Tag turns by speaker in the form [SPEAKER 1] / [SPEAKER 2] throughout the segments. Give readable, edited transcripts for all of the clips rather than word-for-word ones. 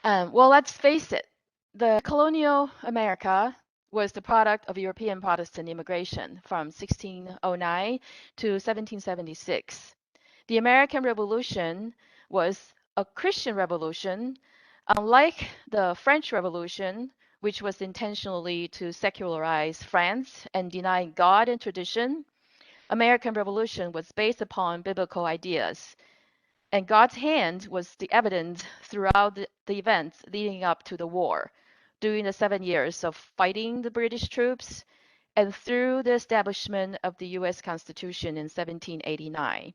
[SPEAKER 1] Well, let's face it, the colonial America was the product of European Protestant immigration from 1609 to 1776. The American Revolution was a Christian revolution, unlike the French Revolution, which was intentionally to secularize France and deny God and tradition. American Revolution was based upon biblical ideas, and God's hand was the evidence throughout the events leading up to the war, during the 7 years of fighting the British troops, and through the establishment of the U.S. Constitution in 1789.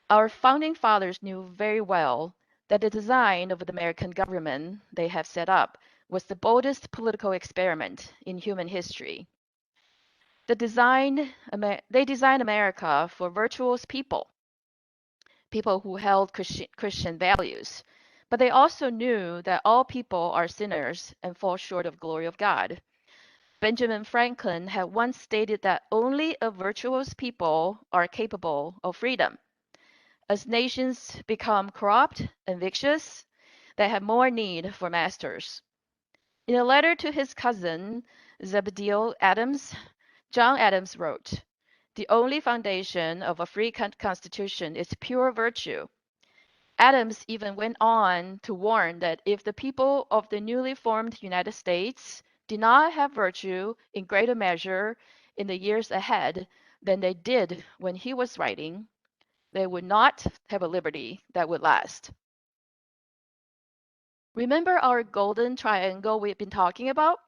[SPEAKER 1] Our founding fathers knew very well that the design of the American government they have set up was the boldest political experiment in human history. They designed America for virtuous people, people who held Christian values. But they also knew that all people are sinners and fall short of glory of God. Benjamin Franklin had once stated that only a virtuous people are capable of freedom. As nations become corrupt and vicious, they have more need for masters. In a letter to his cousin, Zebediah Adams, John Adams wrote, "The only foundation of a free constitution is pure virtue." Adams even went on to warn that if the people of the newly formed United States did not have virtue in greater measure in the years ahead than they did when he was writing, they would not have a liberty that would last. Remember our golden triangle we've been talking about,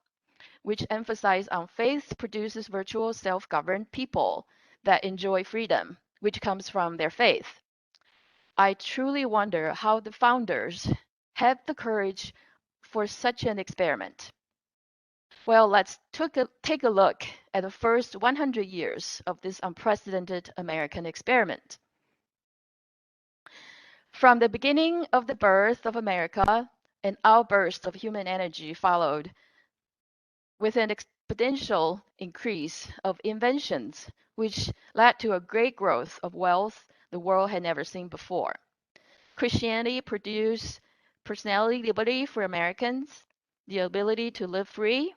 [SPEAKER 1] which emphasize on faith produces virtual self-governed people that enjoy freedom, which comes from their faith. I truly wonder how the founders had the courage for such an experiment. Well, let's take a look at the first 100 years of this unprecedented American experiment. From the beginning of the birth of America, an outburst of human energy followed with an exponential increase of inventions, which led to a great growth of wealth the world had never seen before. Christianity produced personality liberty for Americans, the ability to live free,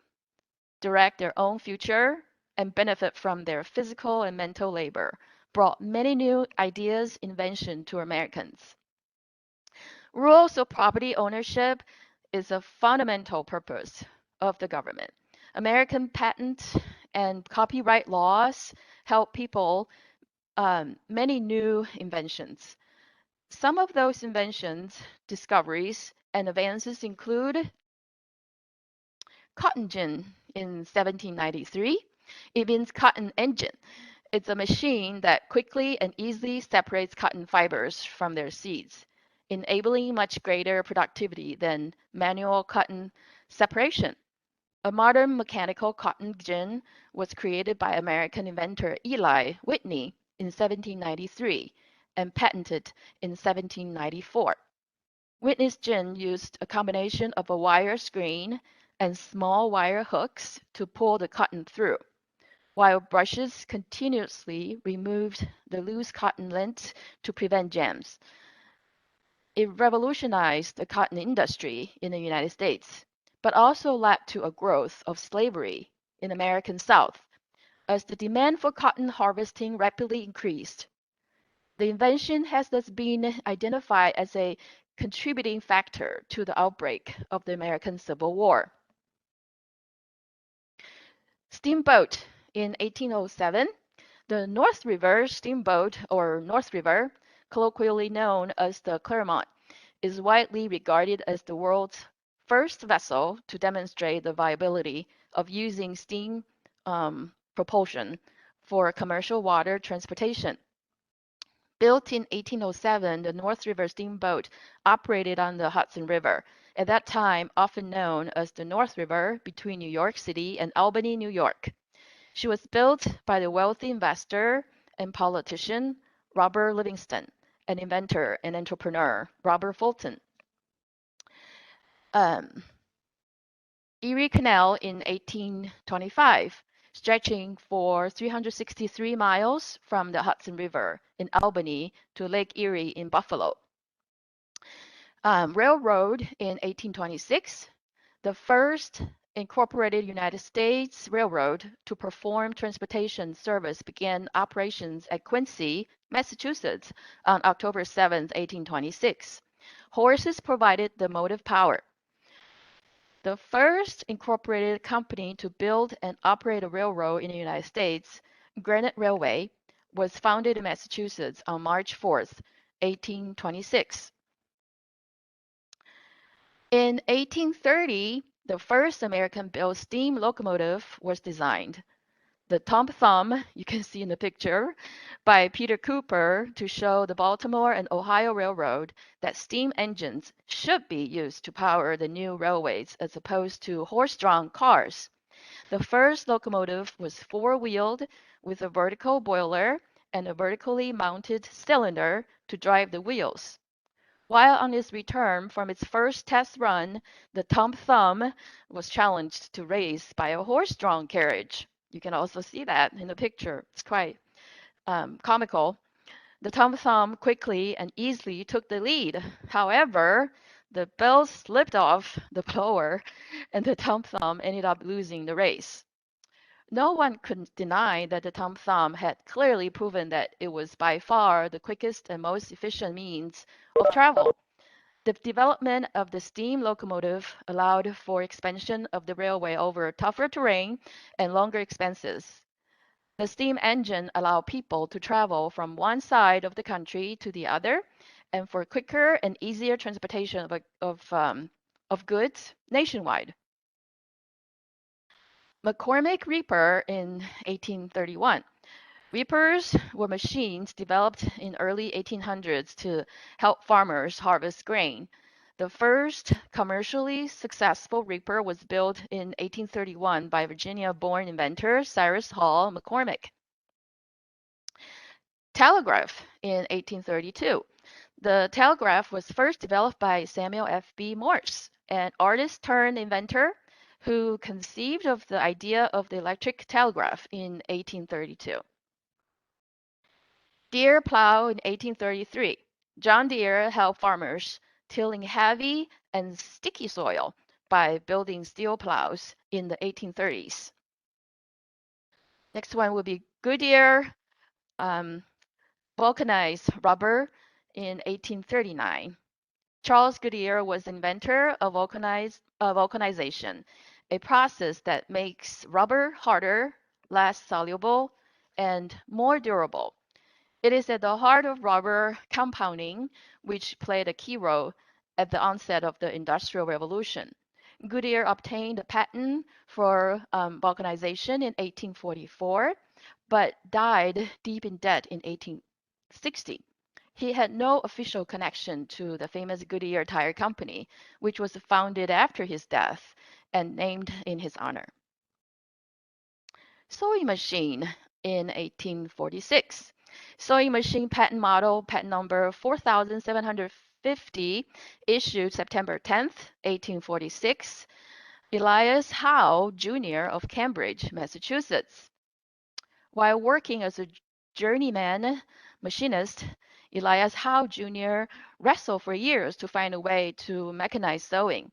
[SPEAKER 1] direct their own future, and benefit from their physical and mental labor, brought many new ideas, invention to Americans. Rules of property ownership is a fundamental purpose of the government. American patent and copyright laws help people many new inventions. Some of those inventions, discoveries, and advances include cotton gin in 1793. It means cotton engine. It's a machine that quickly and easily separates cotton fibers from their seeds, enabling much greater productivity than manual cotton separation. A modern mechanical cotton gin was created by American inventor Eli Whitney in 1793 and patented in 1794. Whitney's gin used a combination of a wire screen and small wire hooks to pull the cotton through, while brushes continuously removed the loose cotton lint to prevent jams. It revolutionized the cotton industry in the United States, but also led to a growth of slavery in the American South as the demand for cotton harvesting rapidly increased. The invention has thus been identified as a contributing factor to the outbreak of the American Civil War. Steamboat in 1807, the North River Steamboat, or North River, colloquially known as the Clermont, is widely regarded as the world's first vessel to demonstrate the viability of using steam propulsion for commercial water transportation. Built in 1807, the North River Steamboat operated on the Hudson River, at that time often known as the North River between New York City and Albany, New York. She was built by the wealthy investor and politician Robert Livingston, and inventor and entrepreneur Robert Fulton. Um, Erie Canal in 1825, stretching for 363 miles from the Hudson River in Albany to Lake Erie in Buffalo. Railroad in 1826, the first incorporated United States railroad to perform transportation service began operations at Quincy, Massachusetts on October 7, 1826. Horses provided the motive power. The first incorporated company to build and operate a railroad in the United States, Granite Railway, was founded in Massachusetts on March 4, 1826. In 1830, the first American-built steam locomotive was designed. The Tom Thumb, you can see in the picture, by Peter Cooper to show the Baltimore and Ohio Railroad that steam engines should be used to power the new railways as opposed to horse-drawn cars. The first locomotive was four-wheeled with a vertical boiler and a vertically mounted cylinder to drive the wheels. While on its return from its first test run, the Tom Thumb was challenged to race by a horse-drawn carriage. You can also see that in the picture. It's quite comical. The Tom Thumb quickly and easily took the lead. However, the bell slipped off the blower, and the Tom Thumb ended up losing the race. No one could deny that the Tom Thumb had clearly proven that it was by far the quickest and most efficient means of travel. The development of the steam locomotive allowed for expansion of the railway over tougher terrain and longer expanses. The steam engine allowed people to travel from one side of the country to the other, and for quicker and easier transportation of goods nationwide. McCormick Reaper in 1831. Reapers were machines developed in early 1800s to help farmers harvest grain. The first commercially successful reaper was built in 1831 by Virginia-born inventor Cyrus Hall McCormick. Telegraph in 1832. The telegraph was first developed by Samuel F.B. Morse, an artist turned inventor who conceived of the idea of the electric telegraph in 1832. Deere plow in 1833. John Deere helped farmers tilling heavy and sticky soil by building steel plows in the 1830s. Next one will be Goodyear vulcanized rubber in 1839. Charles Goodyear was inventor of vulcanization, a process that makes rubber harder, less soluble, and more durable. It is at the heart of rubber compounding, which played a key role at the onset of the Industrial Revolution. Goodyear obtained a patent for vulcanization in 1844, but died deep in debt in 1860. He had no official connection to the famous Goodyear Tire Company, which was founded after his death and named in his honor. Sewing machine in 1846. Sewing machine patent model, patent number 4750, issued September 10th, 1846. Elias Howe, Jr. of Cambridge, Massachusetts. While working as a journeyman machinist, Elias Howe Jr. wrestled for years to find a way to mechanize sewing.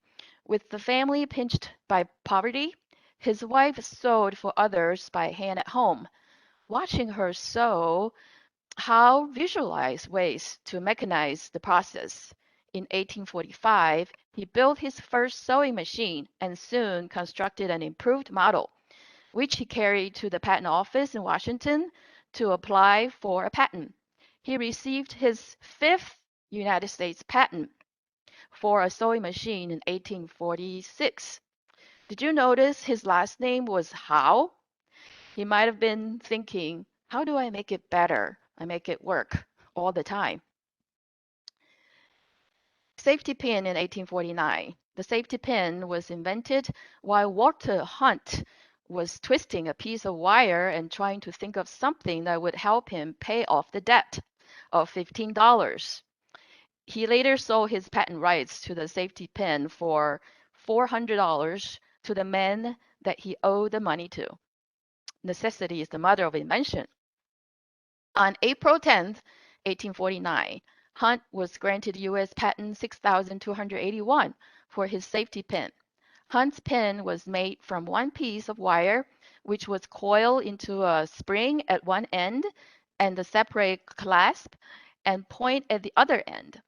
[SPEAKER 1] With the family pinched by poverty, his wife sewed for others by hand at home. Watching her sew, Howe visualized ways to mechanize the process. In 1845, he built his first sewing machine and soon constructed an improved model, which he carried to the patent office in Washington to apply for a patent. He received his fifth United States patent for a sewing machine in 1846. Did you notice his last name was Howe? He might have been thinking, how do I make it better? I make it work all the time. Safety pin in 1849. The safety pin was invented while Walter Hunt was twisting a piece of wire and trying to think of something that would help him pay off the debt of $15. He later sold his patent rights to the safety pin for $400 to the man that he owed the money to. Necessity is the mother of invention. On April 10th, 1849, Hunt was granted U.S. Patent 6281 for his safety pin. Hunt's pin was made from one piece of wire, which was coiled into a spring at one end and the separate clasp and point at the other end,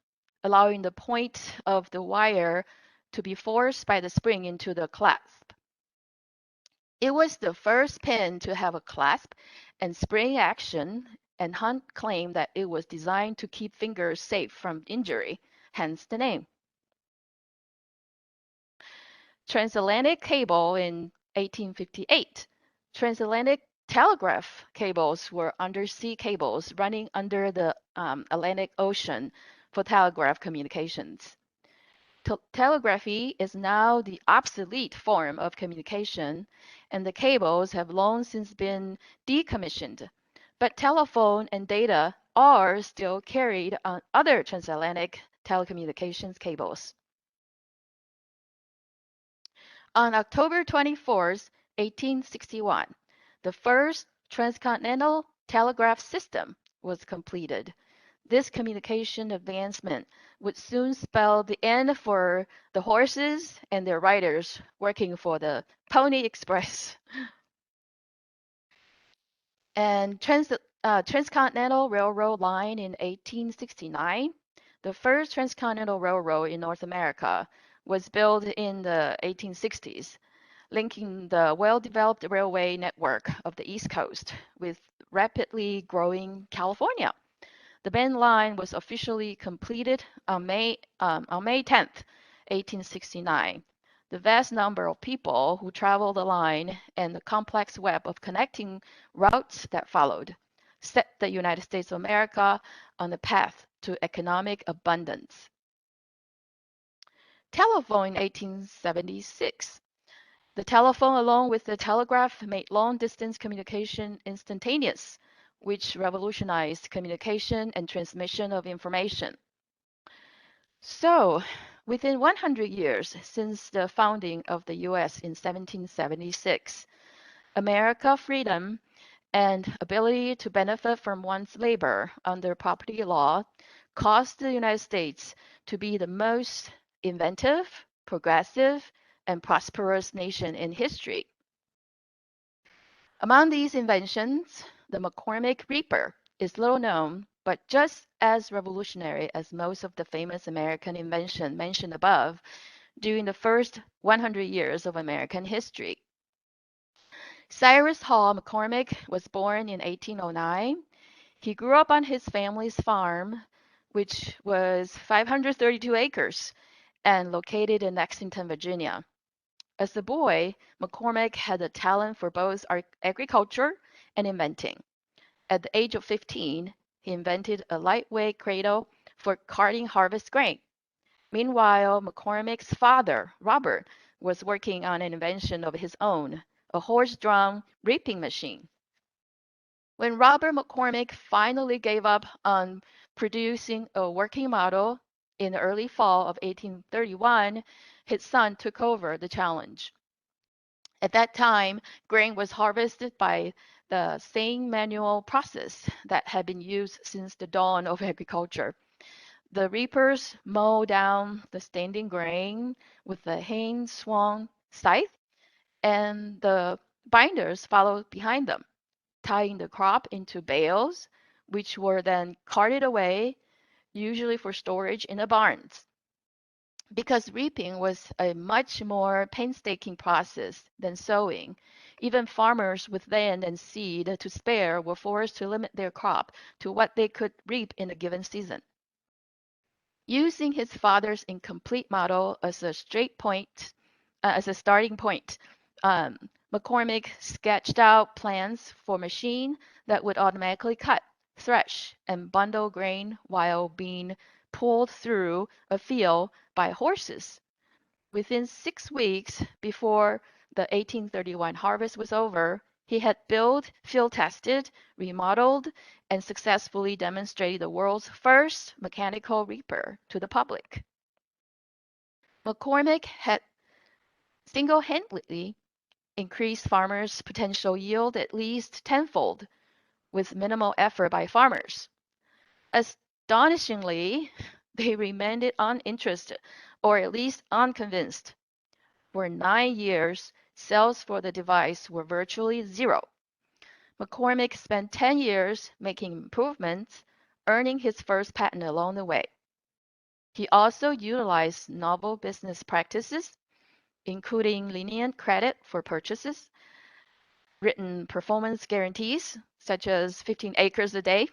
[SPEAKER 1] allowing the point of the wire to be forced by the spring into the clasp. It was the first pin to have a clasp and spring action, and Hunt claimed that it was designed to keep fingers safe from injury, hence the name. Transatlantic cable in 1858. Transatlantic telegraph cables were undersea cables running under the Atlantic Ocean for telegraph communications. Telegraphy is now the obsolete form of communication, and the cables have long since been decommissioned. But telephone and data are still carried on other transatlantic telecommunications cables. On October 24th, 1861, the first transcontinental telegraph system was completed. This communication advancement would soon spell the end for the horses and their riders working for the Pony Express. And Transcontinental Railroad line in 1869, the first transcontinental railroad in North America, was built in the 1860s, linking the well-developed railway network of the East Coast with rapidly growing California. The main line was officially completed on May 10th, 1869. The vast number of people who traveled the line and the complex web of connecting routes that followed set the United States of America on the path to economic abundance. Telephone in 1876. The telephone, along with the telegraph, made long-distance communication instantaneous, which revolutionized communication and transmission of information. So, within 100 years since the founding of the US in 1776, America's freedom and ability to benefit from one's labor under property law caused the United States to be the most inventive, progressive, and prosperous nation in history. Among these inventions, the McCormick Reaper is little known, but just as revolutionary as most of the famous American inventions mentioned above during the first 100 years of American history. Cyrus Hall McCormick was born in 1809. He grew up on his family's farm, which was 532 acres and located in Lexington, Virginia. As a boy, McCormick had a talent for both agriculture and inventing. At the age of 15, he invented a lightweight cradle for carting harvest grain. Meanwhile, McCormick's father, Robert, was working on an invention of his own, a horse-drawn reaping machine. When Robert McCormick finally gave up on producing a working model in the early fall of 1831, his son took over the challenge. At that time, grain was harvested by the same manual process that had been used since the dawn of agriculture. The reapers mow down the standing grain with a hand-swung scythe, and the binders followed behind them, tying the crop into bales, which were then carted away, usually for storage in the barns. Because reaping was a much more painstaking process than sowing, even farmers with land and seed to spare were forced to limit their crop to what they could reap in a given season. Using his father's incomplete model as a starting point, um, McCormick sketched out plans for a machine that would automatically cut, thresh, and bundle grain while being pulled through a field by horses. Within 6 weeks before the 1831 harvest was over, he had built, field tested, remodeled, and successfully demonstrated the world's first mechanical reaper to the public. McCormick had single-handedly increased farmers' potential yield at least tenfold with minimal effort by farmers. As Astonishingly, they remained uninterested, or at least unconvinced. For 9 years, sales for the device were virtually zero. McCormick spent 10 years making improvements, earning his first patent along the way. He also utilized novel business practices, including lenient credit for purchases, written performance guarantees, such as 15 acres a day,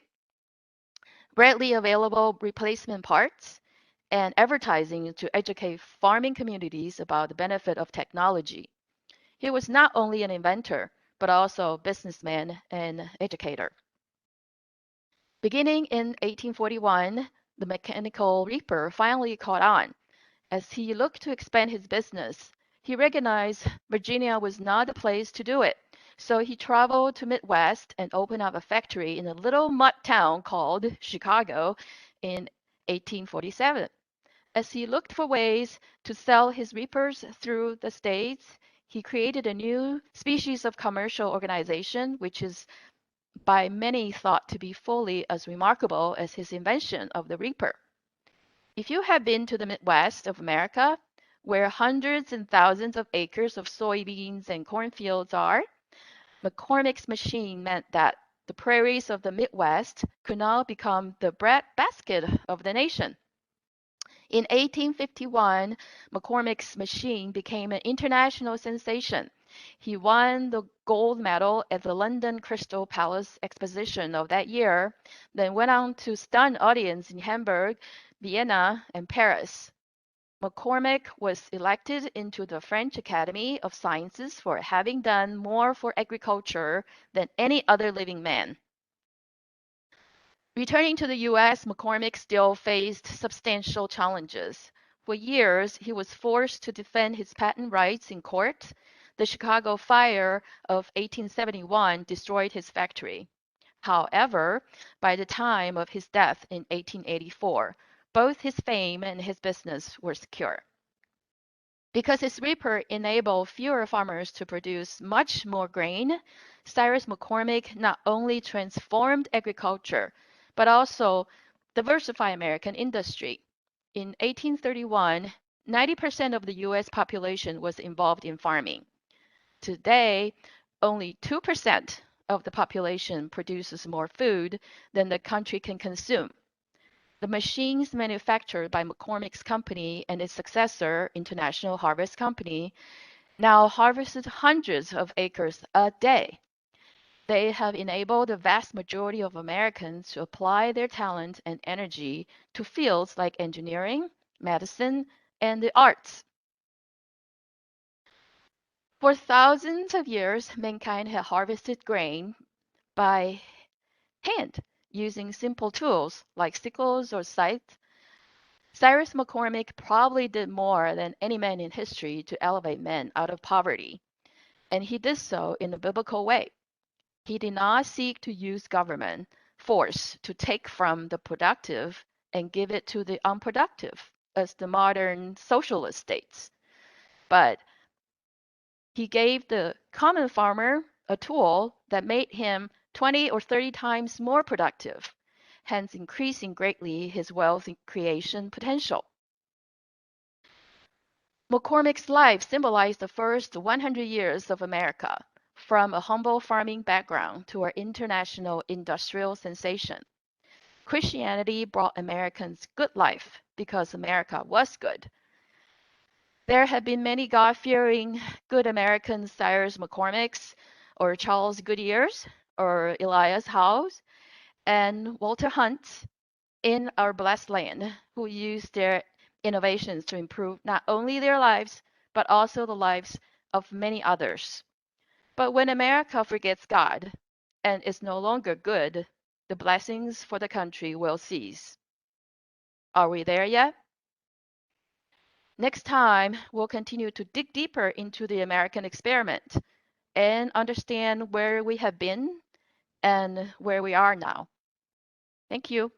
[SPEAKER 1] readily available replacement parts, and advertising to educate farming communities about the benefit of technology. He was not only an inventor, but also a businessman and educator. Beginning in 1841, the mechanical reaper finally caught on. As he looked to expand his business, he recognized Virginia was not the place to do it. So he traveled to Midwest and opened up a factory in a little mud town called Chicago in 1847. As he looked for ways to sell his reapers through the states, he created a new species of commercial organization, which is by many thought to be fully as remarkable as his invention of the reaper. If you have been to the Midwest of America, where hundreds and thousands of acres of soybeans and cornfields are, McCormick's machine meant that the prairies of the Midwest could now become the breadbasket of the nation. In 1851, McCormick's machine became an international sensation. He won the gold medal at the London Crystal Palace Exposition of that year, then went on to stun audiences in Hamburg, Vienna, and Paris. McCormick was elected into the French Academy of Sciences for having done more for agriculture than any other living man. Returning to the US, McCormick still faced substantial challenges. For years, he was forced to defend his patent rights in court. The Chicago fire of 1871 destroyed his factory. However, by the time of his death in 1884, both his fame and his business were secure. Because his reaper enabled fewer farmers to produce much more grain, Cyrus McCormick not only transformed agriculture, but also diversified American industry. In 1831, 90% of the US population was involved in farming. Today, only 2% of the population produces more food than the country can consume. The machines manufactured by McCormick's company and its successor, International Harvest Company, now harvested hundreds of acres a day. They have enabled the vast majority of Americans to apply their talent and energy to fields like engineering, medicine, and the arts. For thousands of years, mankind had harvested grain by hand using simple tools like sickles or scythes. Cyrus McCormick probably did more than any man in history to elevate men out of poverty, and he did so in a biblical way. He did not seek to use government force to take from the productive and give it to the unproductive, as the modern socialist states. But he gave the common farmer a tool that made him 20 or 30 times more productive, hence increasing greatly his wealth creation potential. McCormick's life symbolized the first 100 years of America, from a humble farming background to an international industrial sensation. Christianity brought Americans good life because America was good. There have been many God-fearing good Americans, Cyrus McCormicks, or Charles Goodyears, or Elias Howes, and Walter Hunt in our blessed land who used their innovations to improve not only their lives, but also the lives of many others. But when America forgets God and is no longer good, the blessings for the country will cease. Are we there yet? Next time, we'll continue to dig deeper into the American experiment and understand where we have been and where we are now. Thank you.